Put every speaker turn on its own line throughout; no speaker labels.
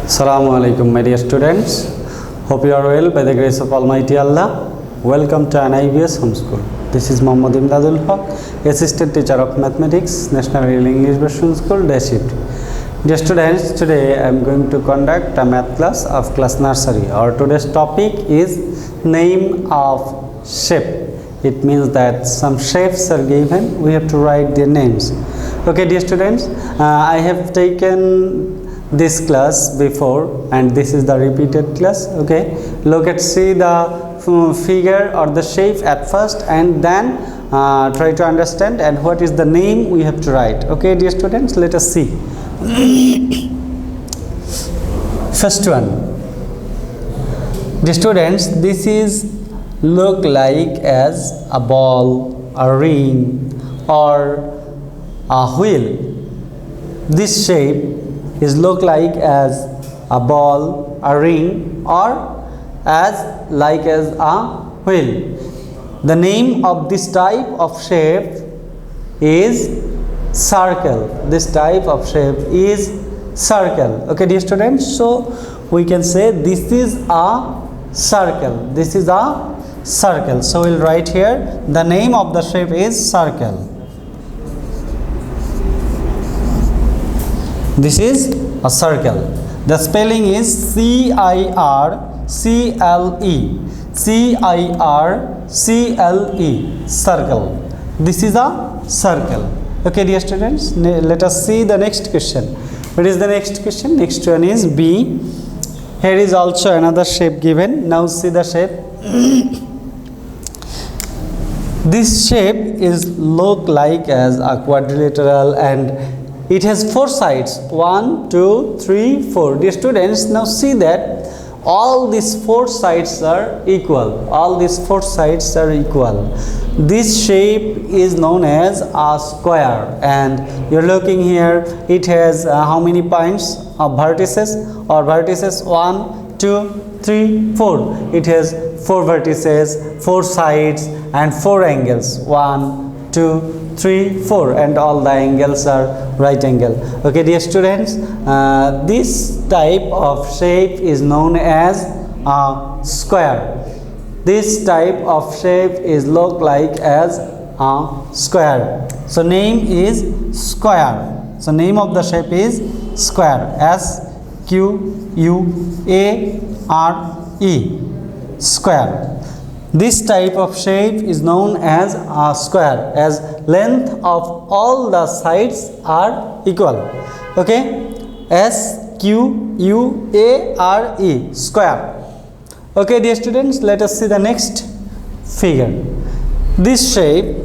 Assalamu alaikum, my dear students. Hope you are well by the grace of Almighty Allah. Welcome to an IBS homeschool. This is Muhammad Emdadul, Assistant Teacher of Mathematics, National English Version School, Day Shift. Dear students, today I am going to conduct a math class of class nursery. Our today's topic is name of shape. It means that some shapes are given, we have to write their names. Okay, dear students, I have taken this class before and this is the repeated class. Okay, look at see the figure or the shape at first and then try to understand and what is the name we have to write. Okay, dear students, let us see. First one, dear students, this is look like as a ball, a ring or a wheel. This shape is look like as a ball, a ring or as like as a wheel. The name of this type of shape is circle. This type of shape is circle. Okay, dear students, so we can say this is a circle. This is a circle. So we'll write here the name of the shape is circle. This is a circle. The spelling is C-I-R-C-L-E. C-I-R-C-L-E. Circle. This is a circle. Okay, dear students, let us see the next question. What is the next question? Next one is B. Here is also another shape given. Now see the shape. This shape is look like as a quadrilateral and it has four sides, 1, 2, 3, 4. Dear students, now see that all these four sides are equal. All these four sides are equal. This shape is known as a square and you're looking here, it has how many points of vertices or vertices 1, 2, 3, 4. It has 4 vertices, 4 sides and 4 angles. 1, 2, 3, 4 and all the angles are right angle. Okay, dear students, this type of shape is known as a square. This type of shape is look like as a square. So name is square. So name of the shape is square. S-Q-U-A-R-E. Square. This type of shape is known as a square as length of all the sides are equal. Okay, S-Q-U-A-R-E, square. Okay, dear students, let us see the next figure. This shape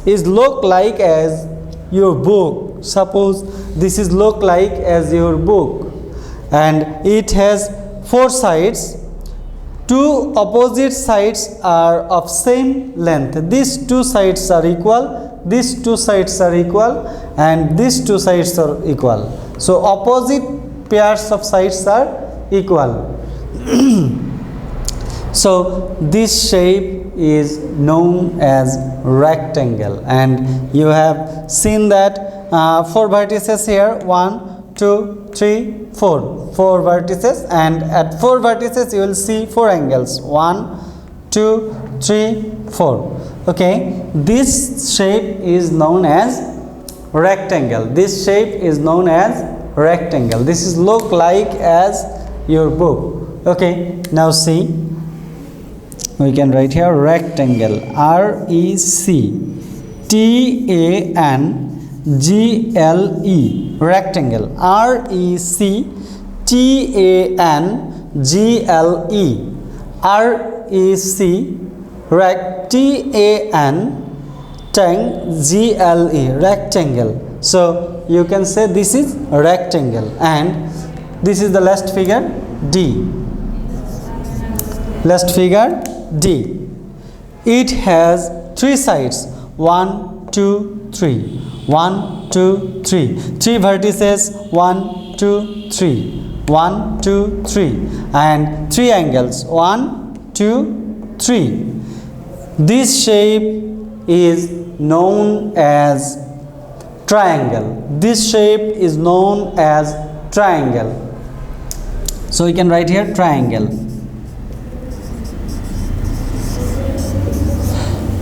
is look like as your book. Suppose this is look like as your book and it has 4 sides. 2 opposite sides are of same length. These 2 sides are equal, these 2 sides are equal and these 2 sides are equal. So opposite pairs of sides are equal. So this shape is known as rectangle and you have seen that 4 vertices here, 1, 2, 3, 4. 4 vertices and at 4 vertices you will see 4 angles. 1, 2, 3, 4. Okay, this shape is known as rectangle. This shape is known as rectangle. This is look like as your book. Okay, now see. We can write here rectangle. R-E-C-T-A-N-G-L-E. Rectangle. R-E-C-T-A-N-G-L-E. R-E-C T-A-N-G-L-E. Rectangle. So you can say this is rectangle and this is the last figure D. Last figure D. It has 3 sides. 1, 2, 3. 1, 2, 3. 3 vertices. 1, 2, 3. 1, 2, 3. And 3 angles. 1, 2, 3. This shape is known as triangle. This shape is known as triangle. So we can write here triangle.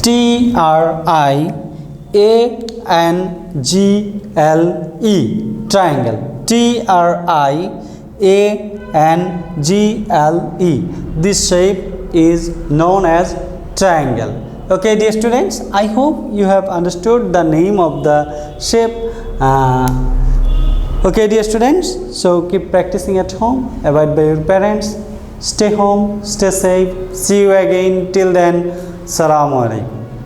Triangle, triangle. Triangle. This shape is known as triangle. Okay, dear students, I hope you have understood the name of the shape. Okay, dear students, so keep practicing at home, abide by your parents, stay home, stay safe. See you again. Till then, Assalamu alaikum.